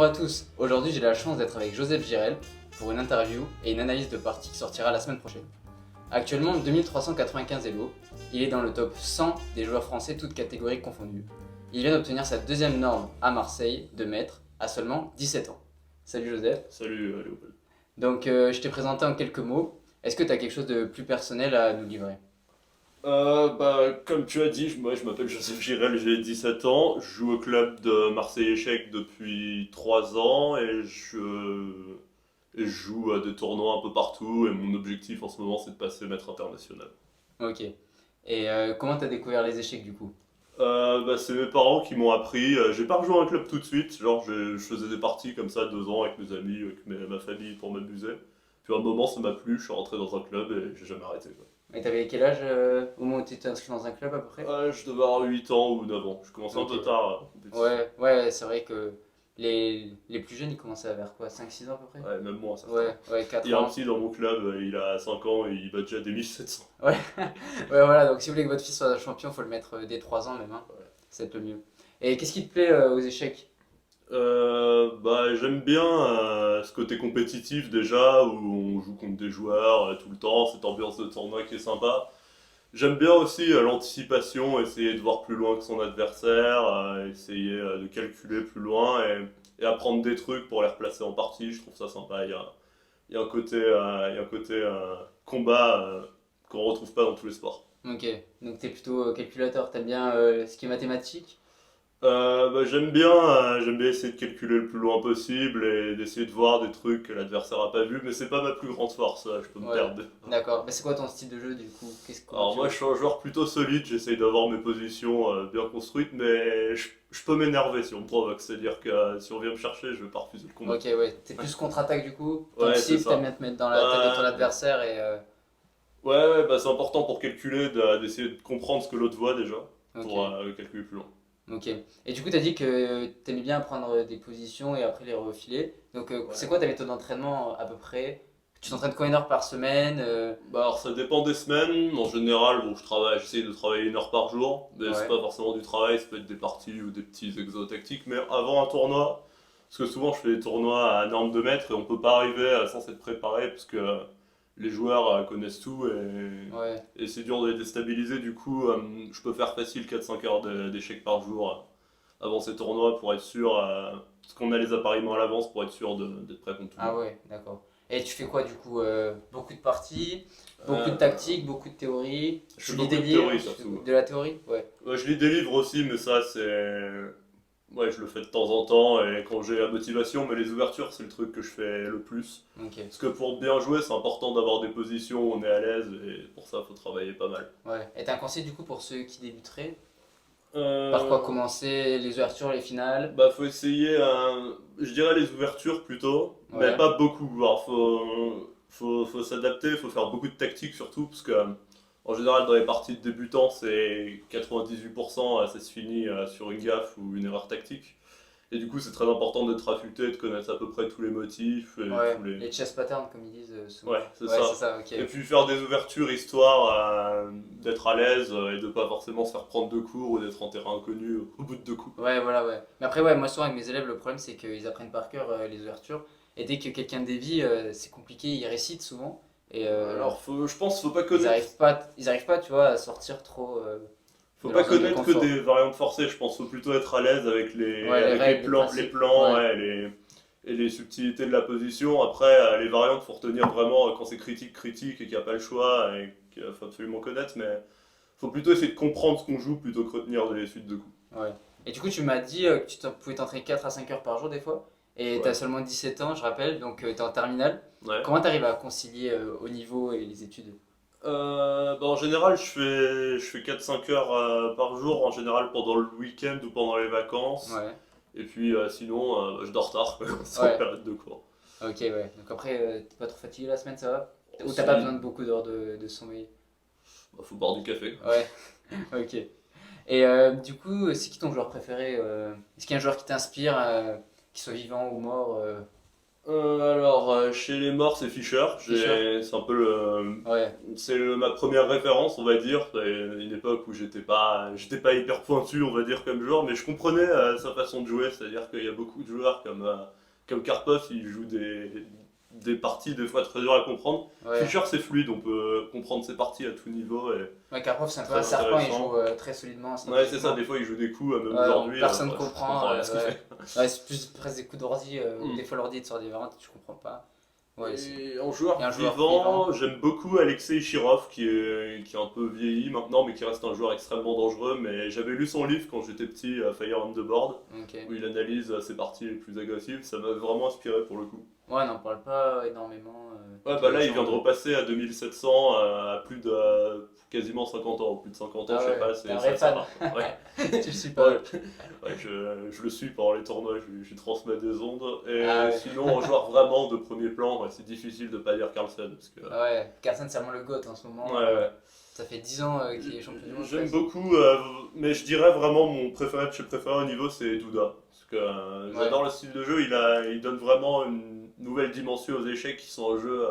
Bonjour à tous, aujourd'hui j'ai la chance d'être avec Joseph Girel pour une interview et une analyse de partie qui sortira la semaine prochaine. Actuellement 2395 Elo, il est dans le top 100 des joueurs français toutes catégories confondues. Il vient d'obtenir sa deuxième norme à Marseille de maître à seulement 17 ans. Salut Joseph. Salut Léopold. Donc je t'ai présenté en quelques mots, est-ce que tu as quelque chose de plus personnel à nous livrer? Comme tu as dit, moi je m'appelle Joseph Girel, j'ai 17 ans, je joue au club de Marseille Échecs depuis 3 ans et je joue à des tournois un peu partout et mon objectif en ce moment c'est de passer maître international. Ok. Et comment tu as découvert les échecs du coup? C'est mes parents qui m'ont appris, j'ai pas rejoint un club tout de suite, genre je faisais des parties comme ça 2 ans avec mes amis, avec ma famille pour m'amuser. Puis à un moment ça m'a plu, je suis rentré dans un club et j'ai jamais arrêté quoi. Et t'avais quel âge au moment où tu t'es inscrit dans un club à peu près? Je devais avoir 8 ans ou 9 ans, je commençais un Ok. peu tard la compétition. Ouais, c'est vrai que les plus jeunes ils commençaient à vers quoi? 5-6 ans à peu près? Ouais, même moi, ça. Ouais, Il 4 y a un ans. petit dans mon club, il a 5 ans et il bat déjà des 1700. Ouais, ouais, voilà, donc si vous voulez que votre fils soit champion, faut le mettre dès 3 ans même, hein. Ouais. C'est le mieux. Et qu'est-ce qui te plaît aux échecs? J'aime bien ce côté compétitif déjà, où on joue contre des joueurs tout le temps, cette ambiance de tournoi qui est sympa. J'aime bien aussi l'anticipation, essayer de voir plus loin que son adversaire, essayer de calculer plus loin et apprendre des trucs pour les replacer en partie. Je trouve ça sympa. Il y a un côté, combat qu'on retrouve pas dans tous les sports. Ok, donc t'es plutôt calculateur, t'aimes bien ce qui est mathématique? J'aime bien essayer de calculer le plus loin possible et d'essayer de voir des trucs que l'adversaire a pas vu, mais c'est pas ma plus grande force, je peux me Ouais, perdre. d'accord. Bah, c'est quoi ton style de jeu du coup? Comment Alors tu moi joues? je suis un joueur plutôt solide, j'essaye d'avoir mes positions bien construites, mais je peux m'énerver si on me provoque, c'est-à-dire que si on vient me chercher, je vais pas refuser le combat. Ok, ouais, t'es plus contre-attaque du coup? Ouais, c'est T'anticipes, t'aimes ça. bien te mettre dans la tête de ton Bah, adversaire et... c'est important pour calculer d'essayer de comprendre ce que l'autre voit déjà, pour Ok. calculer plus loin. Ok. Et du coup, tu as dit que tu aimais bien prendre des positions et après les refiler. Donc, c'est Ouais. quoi ta méthode d'entraînement à peu près? Tu t'entraînes combien d'heures par semaine? Alors ça dépend des semaines. En général, bon, j'essaye de travailler 1 heure par jour, mais c'est Ouais. pas forcément du travail, ça peut être des parties ou des petits exos tactiques. Mais avant un tournoi, parce que souvent je fais des tournois à norme de mètres et on peut pas arriver sans s'être préparé parce que les joueurs connaissent tout Ouais. et c'est dur de les déstabiliser. Du coup, je peux faire facile 4-5 heures d'échecs par jour avant ces tournois pour être sûr, parce qu'on a les appariements à l'avance pour être sûr d'être prêt contre tout le Ah monde. ouais, d'accord. Et tu fais quoi du coup? Beaucoup de parties, beaucoup de Euh, tactique, beaucoup de théorie. je Tu fais lis beaucoup des de livres, théories tu fais surtout. de la théorie? Ouais. Ouais, je lis des livres aussi, mais ça, c'est. Ouais, je le fais de temps en temps et quand j'ai la motivation, mais les ouvertures, c'est le truc que je fais le plus. Ok. Parce que pour bien jouer, c'est important d'avoir des positions où on est à l'aise et pour ça, il faut travailler pas mal. Ouais. Et t'as un conseil du coup pour ceux qui débuteraient? Par quoi Euh, commencer? Les ouvertures, les finales? Faut essayer, je dirais les ouvertures plutôt, mais Ouais. pas beaucoup. Alors, faut s'adapter, faut faire beaucoup de tactique surtout, parce que en général, dans les parties de débutants, c'est 98%, ça se finit sur une gaffe ou une erreur tactique. Et du coup, c'est très important d'être affûté, de connaître à peu près tous les motifs et Ouais. tous les. Les chess patterns comme ils disent Ouais, souvent. c'est Ouais, c'est ça. ça, ok. Et puis faire des ouvertures histoire d'être à l'aise et de pas forcément se faire prendre de cours ou d'être en terrain inconnu au bout de 2 coups. Ouais, voilà, ouais. Mais après, ouais, moi, souvent avec mes élèves, le problème c'est qu'ils apprennent par cœur les ouvertures. Et dès que quelqu'un dévie, c'est compliqué, ils récitent souvent. Et Je pense, ils arrivent pas, tu vois, à sortir trop faut de pas leur zone de connaître que confort. des variantes forcées. Je pense, faut plutôt être à l'aise Ouais, les avec règles, les les principes. plans, Ouais, ouais, et les subtilités de la position. Après, les variantes, faut retenir vraiment quand c'est critique et qu'il n'y a pas le choix et qu'il faut absolument connaître. Mais faut plutôt essayer de comprendre ce qu'on joue plutôt que retenir des suites de coups. ouais. Et du coup, tu m'as dit que pouvais t'entraîner 4 à 5 heures par jour des fois. Et t'as Ouais. seulement 17 ans, je rappelle, donc t'es en terminale. Ouais. Comment t'arrives à concilier au niveau et les études? En général, je fais 4-5 heures par jour, en général pendant le week-end ou pendant les vacances. Ouais, Et puis sinon, je dors tard, quoi, c'est en ouais. période de cours. Ok, ouais. Donc après, t'es pas trop fatigué la semaine, ça va? Bon, Ou t'as pas besoin si, de beaucoup d'heures de sommeil? faut boire du café. Ouais, ok. Et du coup, c'est qui ton joueur préféré? Est-ce qu'il y a un joueur qui t'inspire, qu'il soit vivant ou mort? Chez les morts, c'est Fischer. Fischer. C'est un peu le, Ouais, ma première référence, on va dire. C'est une époque où j'étais pas hyper pointu, on va dire, comme joueur, mais je comprenais sa façon de jouer. C'est-à-dire qu'il y a beaucoup de joueurs comme Karpov, ils jouent des parties des fois très dures à comprendre. ouais. Fischer, c'est fluide, on peut comprendre ses parties à tout niveau et Ouais, Karpov, c'est un peu un très serpent, il intéressant. joue très solidement, Ouais, c'est ça, stratégiquement. des fois il joue des coups, même Ouais, aujourd'hui, personne ne ouais, je comprend. comprends rien à ce qu'il Ouais. fait. Ouais, c'est plus presque des coups d'ordi, ou Hmm. des fois l'ordi te sort des variantes que tu comprends pas. Ouais, Et en et joueur un joueur vivant. vivant, j'aime beaucoup Alexei Ishirov, qui est un peu vieilli maintenant, mais qui reste un joueur extrêmement dangereux. Mais j'avais lu son livre quand j'étais petit, Fire on the Board, Ok. où il analyse ses parties les plus agressives. Ça m'a vraiment inspiré pour le coup. Ouais, on n'en parle pas énormément Ouais, de bah là, il vient gens. de repasser à 2700, à plus de quasiment 50 ans, plus de 50 ans, Ah je sais ouais, pas, t'es un c'est vrai assez fan. rare, quoi. Ouais. Tu le suis pas. Ouais, ouais, je le suis pendant les tournois, je lui transmets des ondes. Ah Et ouais. sinon, en joueur vraiment de premier plan, ouais, c'est difficile de pas dire Carlsen. Parce que, Ouais, Carlsen, c'est vraiment le GOAT en ce ouais, moment. ouais. Ça fait 10 ans qu'il est champion du monde J'aime presque. beaucoup, mais je dirais vraiment mon préféré de chez préféré au niveau, c'est Douda. Parce que Ouais, j'adore le style de jeu, il donne vraiment une nouvelle dimension aux échecs qui sont en jeu,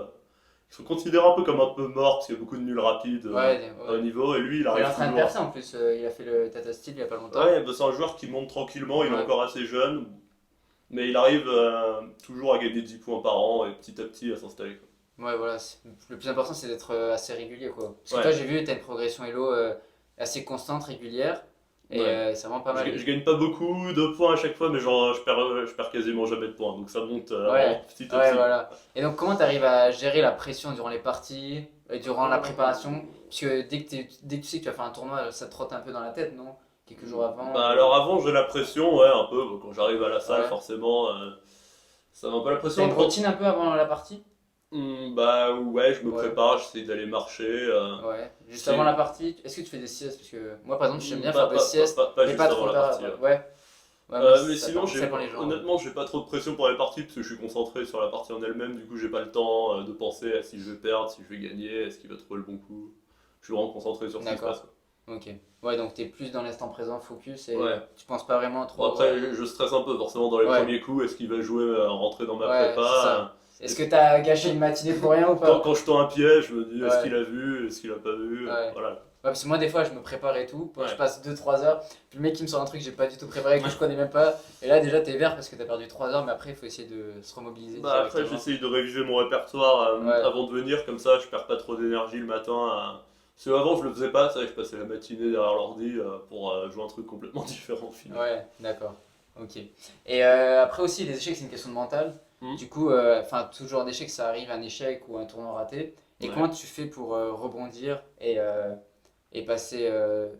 qui sont considérés un peu comme un peu morts, parce qu'il y a beaucoup de nuls rapides ouais, au ouais. niveau, et lui, il Il est arrive en train de toujours. percer en plus. Il a fait le Tata Steel il y a pas longtemps. Ouais, bah, c'est un joueur qui monte tranquillement, il est Ouais, encore assez jeune, mais il arrive toujours à gagner 10 points par an et petit à petit à s'installer, quoi. ouais, voilà. Le plus important, c'est d'être assez régulier, quoi. Parce que toi, Ouais, j'ai vu, t'as une progression Elo assez constante, régulière. Et ouais. c'est vraiment pas mal. Je gagne pas beaucoup de points à chaque fois, mais genre, je perds quasiment jamais de points, donc ça monte vraiment Ouais, petit à ouais, petit, quoi. voilà. Et donc, comment tu arrives à gérer la pression durant les parties, durant la préparation? Parce que dès que tu sais que tu vas faire un tournoi, ça te trotte un peu dans la tête, non? Quelques jours avant Bah ou... alors avant j'ai la pression, ouais, un peu, quand j'arrive à la salle Ouais. forcément, ça m'a un peu la T'as pression. une routine un peu avant la partie? Bah ouais, je me Ouais. prépare, j'essaie d'aller marcher. Ouais. Juste avant la C'est partie, est-ce que tu fais des siestes? Parce que moi, par exemple, j'aime bien pas, faire des pas, pas, siestes, pas, pas mais juste pas avant trop la tard. partie, Ouais. ouais. Ouais, ouais, moi, Mais ça, sinon, ça dépend les gens. honnêtement, j'ai pas trop de pression pour les parties parce que je suis concentré sur la partie en elle-même. Du coup, j'ai pas le temps de penser à si je vais perdre, si je vais gagner, est-ce qu'il va trouver le bon coup. Je suis vraiment concentré sur ce qui se passe, D'accord. Ok. Ouais, donc t'es plus dans l'instant présent, focus, quoi. et Ouais. tu penses pas vraiment Bon, trop. après, je stresse un peu forcément dans les Ouais, premiers coups. Est-ce qu'il va jouer, rentrer dans ma ouais, c'est prépa? ça. Est-ce que t'as gâché une matinée pour rien ou Quand pas? je tends un piège, je me dis est-ce qu'il Ouais, a vu, est-ce qu'il a pas vu, ouais. voilà. Ouais, parce que moi, des fois, je me prépare et tout. Je Ouais. passe 2-3 heures. Puis le mec, il me sort un truc que j'ai pas du tout préparé, que je connais même pas. Et là, déjà, t'es vert parce que t'as perdu 3 heures. Mais après, il faut essayer de se remobiliser Bah après, directement. j'essaye de réviser mon répertoire Ouais, avant de venir, comme ça je perds pas trop d'énergie le matin. Parce que avant je le faisais pas, ça, je passais la matinée derrière l'ordi pour jouer un truc complètement différent au final. ouais, d'accord. Ok. Et après aussi, les échecs, c'est une question de mental. Hmm. Du coup, enfin, tout genre d'échec, ça arrive, un échec ou un tournoi raté. Et Ouais. comment tu fais pour rebondir et passer,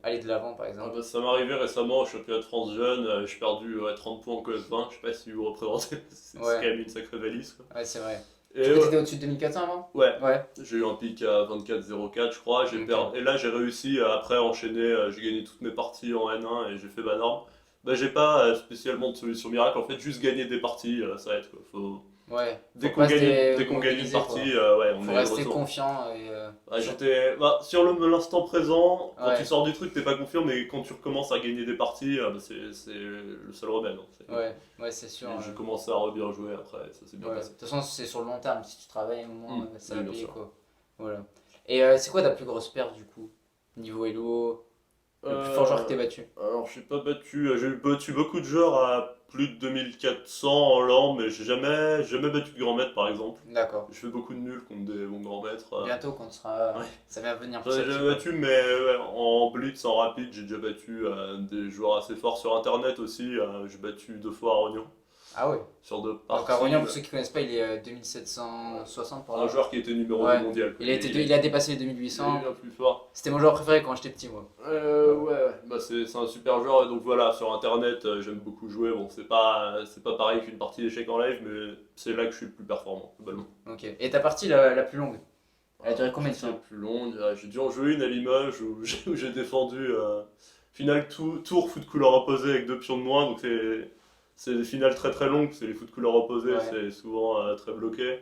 aller de l'avant, par Ah exemple? bah, ça m'est arrivé récemment au championnat de France jeune, j'ai perdu 30 points en CS20, je sais pas si vous représentez, c'est quand Ouais, même une sacrée valise, quoi. ouais, c'est vrai. Et Du coup, t'étais au-dessus de 2400 avant? ouais, Ouais. j'ai eu un pic à 24-04 je crois, Ok. et là j'ai réussi à après enchaîner, j'ai gagné toutes mes parties en N1 et j'ai fait ma norme. Bah j'ai pas spécialement de solution miracle, en fait juste gagner des parties, ça aide quoi. Ouais. Faut Dès qu'on pas se gagne, dès qu'on gagne une démobiliser, quoi. partie, ouais, on Faut est de rester retour. confiant et Ouais, sur l'instant présent, quand tu ouais, sors du truc, t'es pas confiant, mais quand tu recommences à gagner des parties, bah, c'est le seul remède, hein. ouais, ouais, c'est sûr. J'ai commencé à bien jouer après, ça s'est bien Ouais. De passé. toute façon, c'est sur le long terme. Si tu travailles, à un moment, ça Oui, va bien payer, sûr. quoi. Voilà. Et c'est quoi ta plus grosse perte, du coup? Niveau Elo, le plus fort joueur que t'aies battu? Alors, j'ai pas battu, j'ai battu beaucoup de joueurs à plus de 2400 en LAN, mais j'ai jamais battu de grand maître par exemple. D'accord. Je fais beaucoup de nuls contre des bons grands maîtres. Bientôt, quand tu seras. Ouais. Ça va venir J'en petit ai à petit, jamais quoi. battu, mais ouais, en blitz, en rapide, j'ai déjà battu des joueurs assez forts sur internet aussi. J'ai battu 2 fois Arognon Ah ouais. sur 2 parties. Donc, Aronian, pour ceux qui connaissent pas, il est 2760 par Un là. joueur qui était numéro 2 Ouais. mondial, quoi. Il a dépassé les Il est 2800. bien plus fort. C'était mon joueur préféré quand j'étais petit, moi. Ouais. Bah, c'est un super joueur, et donc voilà, sur internet, j'aime beaucoup jouer. Bon, c'est pas pareil qu'une partie d'échecs en live, mais c'est là que je suis le plus performant, globalement. Ok. Et ta partie la plus longue? Elle a duré combien de C'est temps? plus longue. J'ai dû en jouer une à Limoges où j'ai défendu finale tour foot couleur opposée avec 2 pions de moins. Donc c'est des finales très très longues. C'est les foot couleur opposées, Ouais. c'est souvent très bloqué.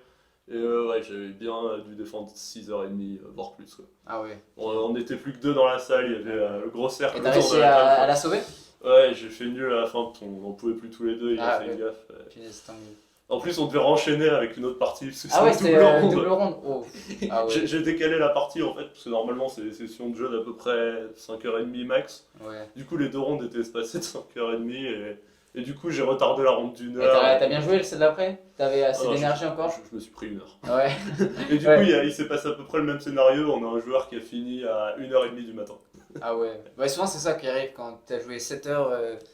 Et ouais, j'avais bien dû défendre 6h30, voire plus, quoi. Ah ouais. On était plus que deux dans la salle, il y avait le gros cercle Et t'as autour de réussi la table, à quoi. la sauver? Ouais, j'ai fait nul à la fin, on n'en pouvait plus tous les deux, il a Ah fait ouais. gaffe. Punaise, tant mieux. En plus, on devait renchaîner avec une autre partie, parce que Ah ouais, c'est une c'était double ronde. double ronde. Oh. Ah ouais. J'ai décalé la partie en fait, parce que normalement c'est des sessions de jeu d'à peu près 5h30 max. Ouais. Du coup, les deux rondes étaient espacées de 5h30 et du coup, j'ai retardé la ronde d'une Et heure. t'as bien joué celle d'après? T'avais assez Ah non, d'énergie encore? je me suis pris une heure. Ouais. Et du coup, Ouais. il s'est passé à peu près le même scénario. On a un joueur qui a fini à 1h30 du matin. Ah ouais. Ouais, souvent c'est ça qui arrive quand t'as joué 7 heures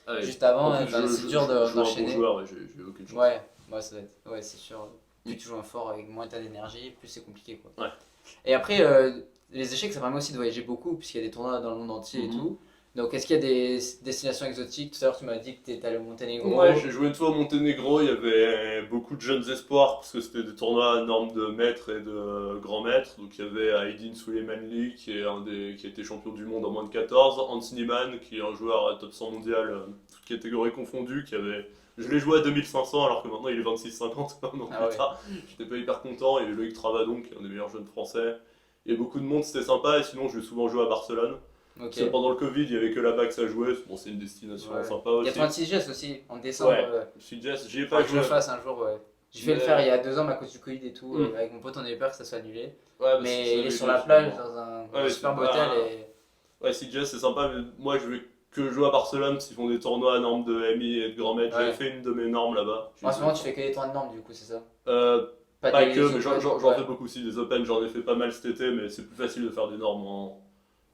Ah ouais. juste avant, En plus, c'est dur je joue un bon d'enchaîner. joueur et j'ai aucune chance. Ouais, ouais, ça doit être... ouais, c'est sûr. Plus tu joues un fort avec moins t'as d'énergie, plus c'est compliqué quoi. Ouais. Et après, les échecs ça permet aussi de voyager beaucoup, puisqu'il y a des tournois dans le monde entier et Mhm. tout. Donc est-ce qu'il y a des destinations exotiques? Tout à l'heure tu m'as dit que t'étais allé au Monténégro. Ouais, j'ai joué une fois au Monténégro, il y avait beaucoup de jeunes espoirs parce que c'était des tournois à normes de maîtres et de grands maîtres. Donc il y avait Aydin Suleimanli qui est qui a été champion du monde en moins de 14, Hans Niemann qui est un joueur à top 100 mondial, toutes catégories confondues, je l'ai joué à 2500 alors que maintenant il est 26,50 un an Ah plus ouais. tard. J'étais pas hyper content, il y avait Loïc Travadon qui est un des meilleurs jeunes français. Il y a beaucoup de monde, c'était sympa et sinon j'ai souvent joué à Barcelone. Ok. Parce que pendant le Covid, il y avait que là-bas que ça jouait. Bon, c'est une destination Ouais. sympa Il y a aussi. 36 gestes aussi, en décembre. Ouais, Sud-Jazz, j'y ai Faudrait pas que je le joué. fasse un jour, ouais. J'ai fait le Mais- faire il y a 2 ans, mais à cause du Covid et tout. Mm. Avec mon pote, on avait peur que ça soit annulé. Ouais, Mais il est sur la la plage, dans un Ouais, superbe c'est hôtel. pas- Et... Ouais, Sud-Jazz, c'est sympa, mais moi je vais que jouer à Barcelone parce qu'ils font des tournois à normes de MI et de grand maître. Ouais. J'avais fait une de mes normes là-bas. En ce moment, tu fais que les tournois de normes, du coup, c'est ça? Pas des que, mais open, j'en ouais. fais beaucoup aussi. Des Open, j'en ai fait pas mal cet été, mais c'est plus facile de faire des normes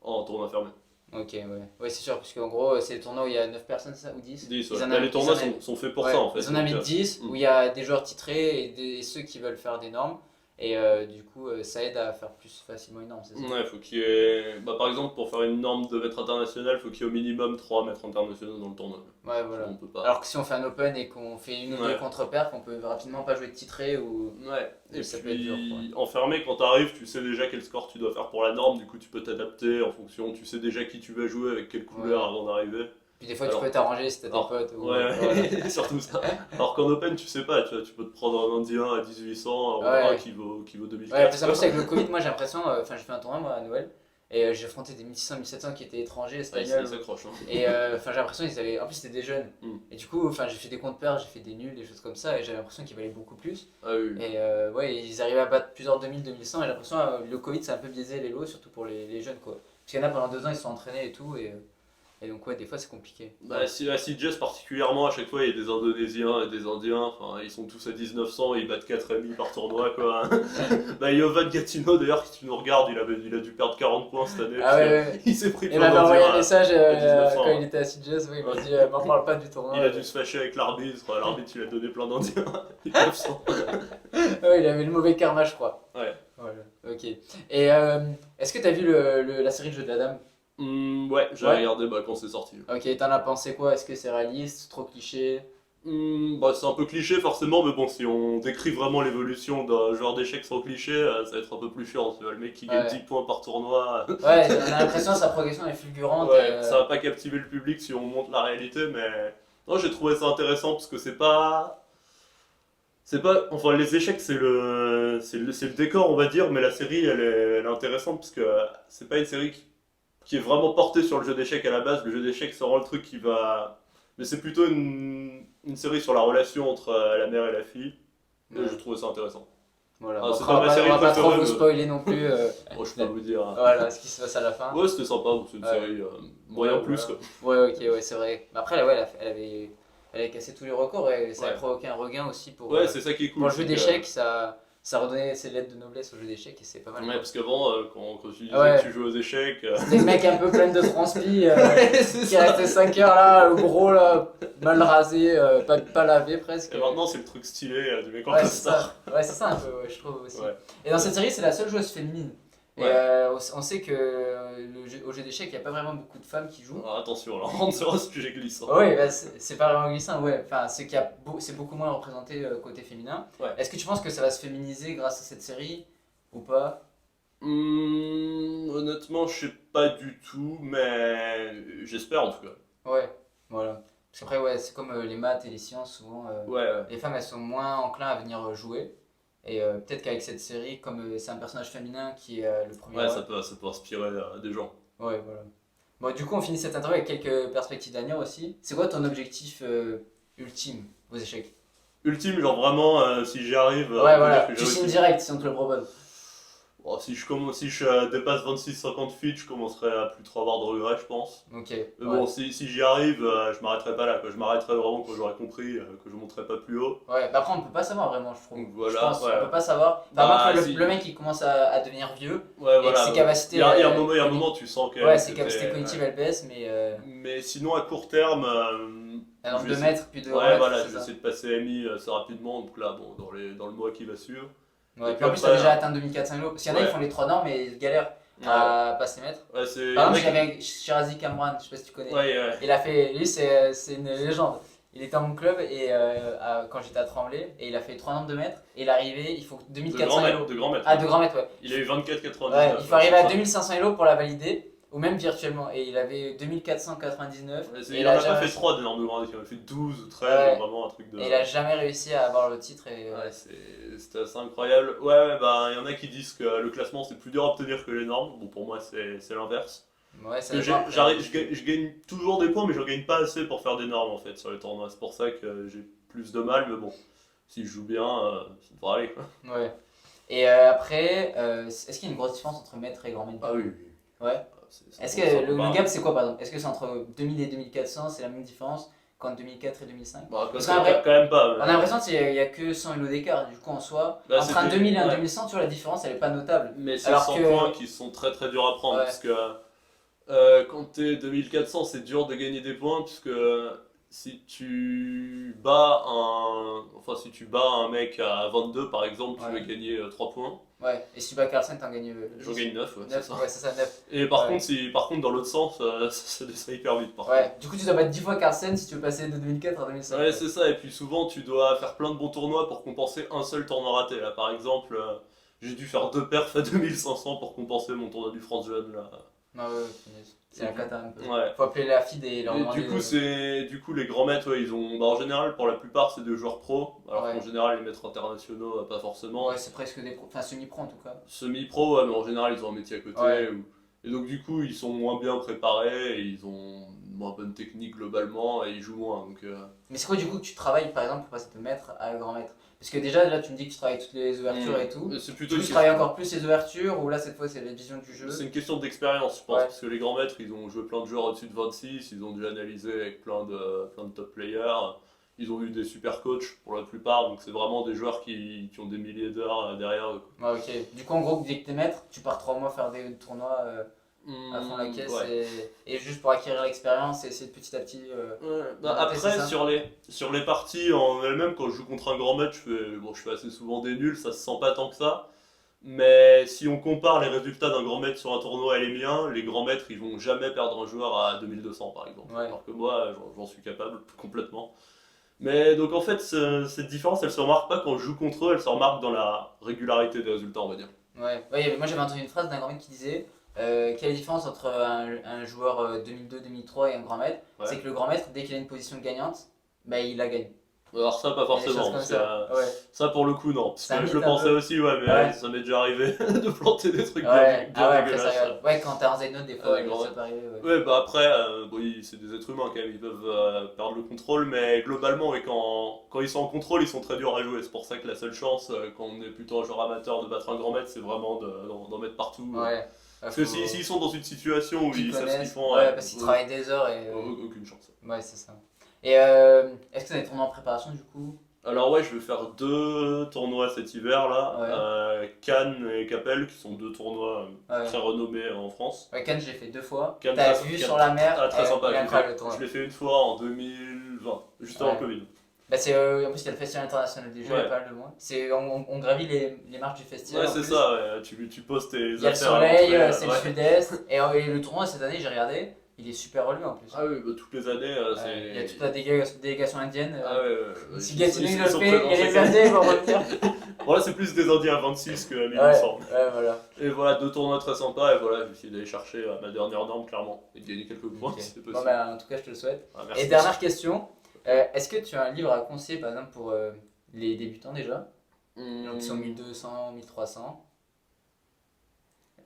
en tournoi fermé. Ok, ouais. Ouais, c'est sûr, parce qu'en gros, c'est les tournois où il y a 9 personnes, c'est ça, ou 10? 10, Ils ouais. en Bah, les tournois ils en invitent- sont faits pour ouais, ça en fait. Ils en donc, invitent 10, mm. où il y a des joueurs titrés et ceux qui veulent faire des normes. Et du coup, ça aide à faire plus facilement une norme, c'est ça? Ouais, faut qu'il y ait. Bah, par exemple, pour faire une norme de maître international, faut qu'il y ait au minimum 3 maîtres internationaux dans le tournoi. Ouais, voilà. On peut pas. Alors que si on fait un open et qu'on fait une ou deux Ouais. contre-perfs, on peut rapidement pas jouer de titré ou... Ouais, et ça peut être puis dur, quoi. enfermé, quand t'arrives, tu sais déjà quel score tu dois faire pour la norme, du coup tu peux t'adapter en fonction, tu sais déjà qui tu vas jouer avec quelle couleur Ouais. avant d'arriver. Puis des fois, Alors- tu peux t'arranger si t'as tes alors, potes. Ou... Ouais, voilà. surtout ça. Alors qu'en open, tu sais pas, tu vois, tu peux te prendre un Indien à 1800, un Ouais. Hongrois qui vaut 2004. Ouais, parce qu'en plus, avec le Covid, moi j'ai l'impression, enfin, j'ai fait un tournoi moi à Noël et j'ai affronté des 1600, 1700 qui étaient étrangers, Ouais, espagnols. ils s'accrochent. Hein. Et enfin, j'ai l'impression qu'ils avaient. En plus, c'était des jeunes. Mm. Et du coup, enfin, j'ai fait des comptes pairs, j'ai fait des nuls, des choses comme ça, et j'avais l'impression qu'ils valaient beaucoup plus. Ah oui. Et ouais, ils arrivaient à battre plusieurs 2000, 2100, et j'ai l'impression le Covid, ça a un peu biaisé les lots, surtout pour les jeunes, quoi. Parce qu'il y en a pendant 2 ans, ils se sont entraînés et tout, et donc, ouais, des fois, c'est compliqué. Bah, si, à Sitges particulièrement, à chaque fois, il y a des Indonésiens et des Indiens, enfin, ils sont tous à 1900 et ils battent 4,5 par tournoi, quoi. Bah, Jovan Gatineau, d'ailleurs, si tu nous regardes, il a dû perdre 40 points cette année. Ah parce ouais, que ouais. Il s'est pris Il plein m'avait envoyé un d'Indiens. message 1900, quand hein. il était à Sitges, ouais, il m'a dit m'en parle pas du tournoi. Il a dû se fâcher avec l'arbitre, il a donné plein d'Indiens. Il a 900. Ouais, il avait le mauvais karma, je crois. Ouais. Voilà, ok. Et est-ce que t'as vu la série de Jeux de la Dame? Ouais, j'ai Ouais. regardé quand c'est sorti. Ok, t'en as pensé quoi? Est-ce que c'est réaliste? Trop cliché? Bah, c'est un peu cliché forcément, mais bon, si on décrit vraiment l'évolution d'un joueur d'échecs sans cliché, ça va être un peu plus chiant. Tu vois, le mec qui gagne Ouais. 10 points par tournoi. Ouais, on a l'impression que sa progression est fulgurante. Ouais, ça va pas captiver le public si on montre la réalité, mais non, j'ai trouvé ça intéressant parce que enfin, les échecs, c'est le décor, on va dire, mais la série, elle est intéressante parce que c'est pas une série qui est vraiment portée sur le jeu d'échecs à la base. Le jeu d'échecs, c'est vraiment le truc qui va. Mais c'est plutôt une série sur la relation entre la mère et la fille. Et Ouais. j'ai trouvé ça intéressant. Voilà. Ah, c'est Après, pas ma série on va pas trop préférée, vous mais- spoiler non plus. Bon, je peux vous dire. Voilà, ce qui se passe à la fin. Ouais, c'était sympa, c'est une Ouais. série moyen Ouais, plus, voilà. quoi. Ouais, ok, ouais, c'est vrai. Mais après, là, ouais, elle avait cassé tous les records et ça a Ouais. provoqué un regain aussi pour, Ouais, c'est ça qui est cool. pour le jeu c'est que- d'échecs. Ça redonnait ses lettres de noblesse au jeu d'échecs et c'est pas mal. Ouais, parce qu'avant, quand tu disais Ouais. que tu jouais aux échecs. Des mecs un peu pleins de transpi c'est qui ça. restaient 5 heures là, le gros là, mal rasé, pas lavé presque. Et maintenant, c'est le truc stylé du mec en Ouais, c'est costard. ça. Ouais, c'est ça un peu, ouais, je trouve aussi. Ouais. Et dans cette série, c'est la seule joueuse féminine. Et Ouais. on sait que au jeu d'échecs, il n'y a pas vraiment beaucoup de femmes qui jouent. Alors, attention, là, on rentre sur un sujet glissant. Oui, bah, c'est pas vraiment glissant, ouais. Enfin, c'est beaucoup moins représenté côté féminin. Ouais. Est-ce que tu penses que ça va se féminiser grâce à cette série ou pas? Honnêtement, je sais pas du tout, mais j'espère en tout cas. Ouais, voilà. Parce qu'après, ouais, c'est comme les maths et les sciences, souvent, Ouais, ouais. les femmes elles sont moins enclins à venir jouer. Et peut-être qu'avec cette série, comme c'est un personnage féminin qui est le premier. Ouais, rôle. ça peut inspirer des gens. Ouais, voilà. Bon, du coup, on finit cette interview avec quelques perspectives d'avenir aussi. C'est quoi ton objectif ultime aux échecs? Ultime, genre vraiment, si j'y arrive, Ouais, on peut dire voilà, que tu j'ai signes réussi. direct si on te le propose. Bon, si je dépasse 26-50 feet, je commencerai à plus trop avoir de regrets, je pense. Ok, Mais bon, ouais. si j'y arrive, je m'arrêterai pas là, quoi. Je m'arrêterai vraiment quand j'aurai compris que je monterai pas plus haut. Ouais, bah après on peut pas savoir vraiment, je trouve. Donc Je voilà, pense, on ouais. peut pas savoir. Enfin, à moins que Bah, le si. mec il commence à devenir vieux Ouais, et que voilà. ses capacités Il y a un moment, tu sens quand ouais, même ses que capacités t'es. cognitives Ouais. elles baissent, mais Mais sinon, à court terme, un je nombre vais de essayer. mètres puis de 100 Ouais, mètres, voilà, c'est je vais ça. essayer de passer MI assez rapidement. Donc là, bon, dans le mois qui va suivre. Et Ouais, puis puis en plus après, t'as déjà atteint 2400 kilos. Parce qu'il y en a ils ouais. font les 3 normes et ils galèrent Ouais, à pas se les mettre. ouais, il y Par en a exemple, qui. j'avais Shirazi Kamran, je sais pas si tu connais. Ouais, ouais. Il a fait, lui c'est une légende. Il était en mon club et quand j'étais à Tremblay et il a fait 3 nombres de mètres et il est arrivé, il faut De 2400 grand mètre, élos. de grand mètre. Ah, de grand mètres, ouais. Il a eu Ouais, 24,99. il faut Ouais, arriver c'est à ça. 2500 élos pour la valider, ou même virtuellement. Et il avait 2499 Ouais, et il en a pas fait 3 d'énormes de grand mètre, il en a fait 12 ou 13, ouais, vraiment un truc de. et il a jamais réussi à avoir le titre. Et, Ouais, c'était assez incroyable. Ouais, bah, il y en a qui disent que le classement c'est plus dur à obtenir que les normes. Bon, pour moi, c'est l'inverse. ouais, ça Que dépend après. je gagne toujours des points, mais je gagne pas assez pour faire des normes en fait sur les tournois. C'est pour ça que j'ai plus de mal, mais bon, si je joue bien, ça devrait aller quoi. Ouais. Et après, est-ce qu'il y a une grosse différence entre maître et grand maître? Ah oui, oui. Ouais. C'est Est-ce que 100% le comparable. gap c'est quoi par exemple? Est-ce que c'est entre 2000 et 2400, c'est la même différence qu'entre 2004 et 2005? Bah, Parce qu'en vrai, quand même pas. on a l'impression qu'il y a que 100 élos d'écart, du coup en soi, Bah, entre un c'était. 2000 et un Ouais. 2100, tu vois, la différence elle est pas notable. Mais c'est Alors 100 que. points qui sont très très durs à prendre, Ouais, parce que quand t'es 2400, c'est dur de gagner des points, puisque si tu bats un mec à 22 par exemple, tu vas ouais, gagner 3 points. ouais. Et si tu bats Carlsen, t'en gagnes J'en 10. gagne 9, ouais, c'est 9, ça. ouais, c'est ça, 9. Et Ouais. par contre dans l'autre sens, ça descend hyper vite par contre. Ouais, du coup tu dois battre 10 fois Carlsen si tu veux passer de 2004 à 2005. Ouais, Ouais, c'est ça, et puis souvent tu dois faire plein de bons tournois pour compenser un seul tournoi raté. Là par exemple, j'ai dû faire 2 perfs à 2500 pour compenser mon tournoi du France Jeune là. non, ouais, punaise. C'est la cata un peu. Ouais. Faut appeler la FID et leur Et demander. du coup les grands maîtres, ouais, ils ont, bah, en général pour la plupart c'est des joueurs pros, alors Ouais. qu'en général les maîtres internationaux pas forcément. Ouais, c'est presque des enfin semi-pro en tout cas. Semi-pro, ouais, mais en général ils ont un métier à côté. Ouais. Et donc du coup ils sont moins bien préparés, et ils ont une moins bonne technique globalement et ils jouent moins. Donc Mais c'est quoi du coup que tu travailles par exemple pour passer de maître à grand maître? Parce que déjà là tu me dis que tu travailles toutes les ouvertures et tout. c'est Du plutôt coup une tu travailles question, encore plus les ouvertures ou là cette fois c'est la vision du jeu? c'est une question d'expérience je pense, Ouais. parce que les grands maîtres ils ont joué plein de joueurs au-dessus de 26, ils ont dû analyser avec plein de top players. Ils ont eu des super coachs pour la plupart, donc c'est vraiment des joueurs qui ont des milliers d'heures derrière eux, quoi. Ouais, ok. Du coup en gros dès que t'es maître, tu pars 3 mois faire des tournois à fond la caisse Ouais. et juste pour acquérir l'expérience et essayer de petit à petit. Ouais, bah monter, c'est après, ça? sur les parties en elles-mêmes, quand je joue contre un grand match, je fais assez souvent des nuls, ça se sent pas tant que ça. Mais si on compare les résultats d'un grand maître sur un tournoi et les miens, les grands maîtres ils vont jamais perdre un joueur à 2200 par exemple. Ouais. Alors que moi, j'en suis capable complètement. Mais donc en fait, cette différence elle se remarque pas quand je joue contre eux, elle se remarque dans la régularité des résultats, on va dire. Ouais, ouais, moi j'avais entendu une phrase d'un grand maître qui disait quelle est la différence entre un joueur 2002-2003 et un grand maître? Ouais. C'est que le grand maître, dès qu'il a une position gagnante, bah il la gagne. Alors ça, pas Il y a des choses forcément. comme Parce que, ça. Ouais, ça, pour le coup, non. Parce c'est un que je le mythe un pensais peu. aussi, ouais, mais Ouais. ça m'est déjà arrivé de planter des trucs Ouais, bien ah ouais, après ça dégueulasses. regarde. Ouais, quand t'es en Zaynote, des fois, Ouais, grand ça peut arriver. Ouais. Ouais, bah après, c'est des êtres humains quand même, ils peuvent perdre le contrôle, mais globalement, et quand ils sont en contrôle, ils sont très durs à jouer. C'est pour ça que la seule chance, quand on est plutôt un joueur amateur de battre un grand maître, c'est vraiment d'en mettre partout. Ouais. Parce que s'ils sont dans une situation où Qu'ils ils savent ce qu'ils connaissent, font, ouais, parce qu'ils travaillent des heures et. aucune chance. Ouais, c'est ça. Et est-ce que t'as des tournois en préparation du coup? Alors ouais, je vais faire 2 tournois cet hiver là, Ouais. Cannes et Capelle, qui sont 2 tournois Ouais. très renommés en France. Ouais, Cannes, j'ai fait 2 fois. Cannes, T'as très- vu Cannes, sur la mer? Ah, très sympa, Il est incroyable le tournoi. je l'ai fait une fois en 2020, juste avant Ouais. le Covid. Bah c'est, en plus, il y a le Festival international des jeux, il y Ouais. a pas mal de mois. On gravit les marches du festival. Ouais, en c'est plus. ça, ouais. Tu poses tes Il y a le affaires à soleil, l'entrée, c'est le ouais. sud-est. Et le tournoi cette année, j'ai regardé, il est super relevé en plus. Ah oui, bah, toutes les années, Ouais, il y a toute c'est... la délégation indienne. Ah ouais, Si ils Gatineau il le sont fait, il y a présents les chaque année. Indiens, ils vont revenir. Bon là, c'est plus des Indiens à 26 que à Ouais, 1200. ouais, voilà. Et voilà, 2 tournois très sympas, et voilà, j'ai essayé d'aller chercher ma dernière norme, clairement, et de gagner quelques points, Ok. si c'est Bon, possible. bah, en tout cas, je te le souhaite. Ah, merci. Et dernière question, est-ce que tu as un livre à conseiller par exemple pour les débutants déjà? Donc, qui sont 1200, 1300.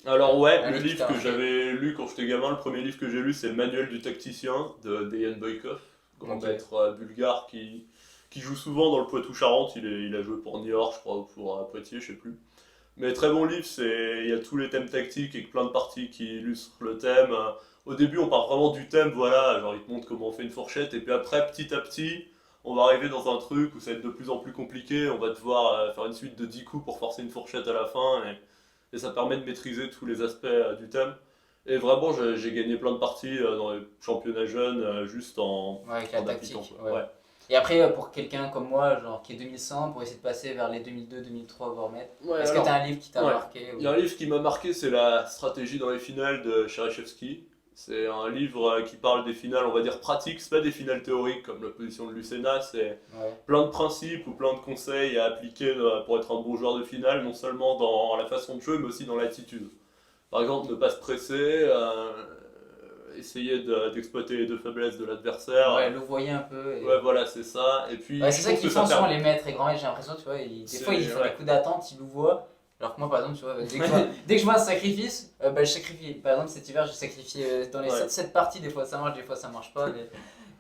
Alors ouais, Un le livre qui livre t'a que marqué. j'avais lu quand j'étais gamin, le premier livre que j'ai lu, c'est le Manuel du tacticien de Dejan Boykov, grand Ok. maître bulgare qui qui joue souvent dans le Poitou-Charentes. Il a joué pour Niort, je crois, ou pour Poitiers, je sais plus. Mais très bon livre, il y a tous les thèmes tactiques et plein de parties qui illustrent le thème. Au début, on part vraiment du thème, voilà, genre il te montre comment on fait une fourchette, et puis après, petit à petit, on va arriver dans un truc où ça va être de plus en plus compliqué, on va devoir faire une suite de 10 coups pour forcer une fourchette à la fin, et ça permet de maîtriser tous les aspects du thème. Et vraiment, j'ai gagné plein de parties dans les championnats jeunes, juste Ouais, avec la en appliquant, tactique. quoi. Ouais. Ouais. Et après, pour quelqu'un comme moi, genre qui est 2100, pour essayer de passer vers les 2002, 2003, voire mettre, Ouais, est-ce que alors, t'as un livre qui t'a ouais. marqué Il y a un livre qui m'a marqué, c'est La stratégie dans les finales de Cheryshev-Ski. C'est un livre qui parle des finales, on va dire pratiques, c'est pas des finales théoriques comme la position de Lucena, c'est Ouais. plein de principes ou plein de conseils à appliquer pour être un bon joueur de finale, non seulement dans la façon de jeu, mais aussi dans l'attitude. Par exemple, ne pas se presser, essayer d'exploiter les deux faiblesses de l'adversaire. Ouais, le voyez un peu. Ouais, voilà, c'est ça. Et puis, Ouais, je c'est ça trouve qu'ils que font souvent permet- les maîtres et grands maîtres, j'ai l'impression, tu vois, des C'est- fois ils font ouais. des coups d'attente, ils nous voient. Alors que moi, par exemple, tu vois, dès que je vois un sacrifice, bah, je sacrifie. Par exemple, cet hiver, j'ai sacrifié dans les Ouais. 7 parties, des fois ça marche, des fois ça marche pas, mais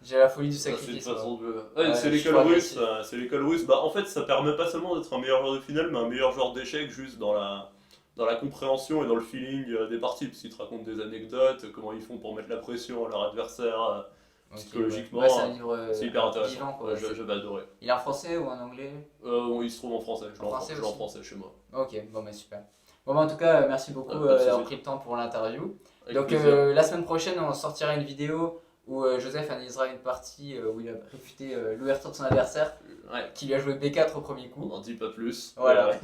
j'ai la folie du Ça, c'est une sacrifice. façon quoi. de... Ouais, Ouais, c'est je suis l'école trop russe. agressif. C'est l'école russe. Bah, en fait, ça permet pas seulement d'être un meilleur joueur de finale, mais un meilleur joueur d'échecs juste dans la compréhension et dans le feeling des parties. Parce qu'ils te racontent des anecdotes, comment ils font pour mettre la pression à leur adversaire Ok, psychologiquement. ouais, c'est un livre C'est hyper intéressant. vivant, quoi. Ouais, j'avais adoré. Il est en français ou en anglais? Il se trouve en français. Je l'ai En français je l'ai en aussi. français chez moi. Ok, bon, bah super. Bon, bah, en tout cas, merci beaucoup Pas de d'avoir soucis. pris le temps pour l'interview. Avec Donc, plaisir. la semaine prochaine, on sortira une vidéo où Joseph analysera une partie où il a réfuté l'ouverture de son adversaire Ouais. qui lui a joué B4 au premier On coup. n'en dit pas plus. Voilà. Ouais.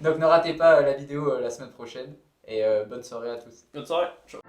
Donc, ne ratez pas la vidéo la semaine prochaine et bonne soirée à tous. Bonne soirée. Ciao.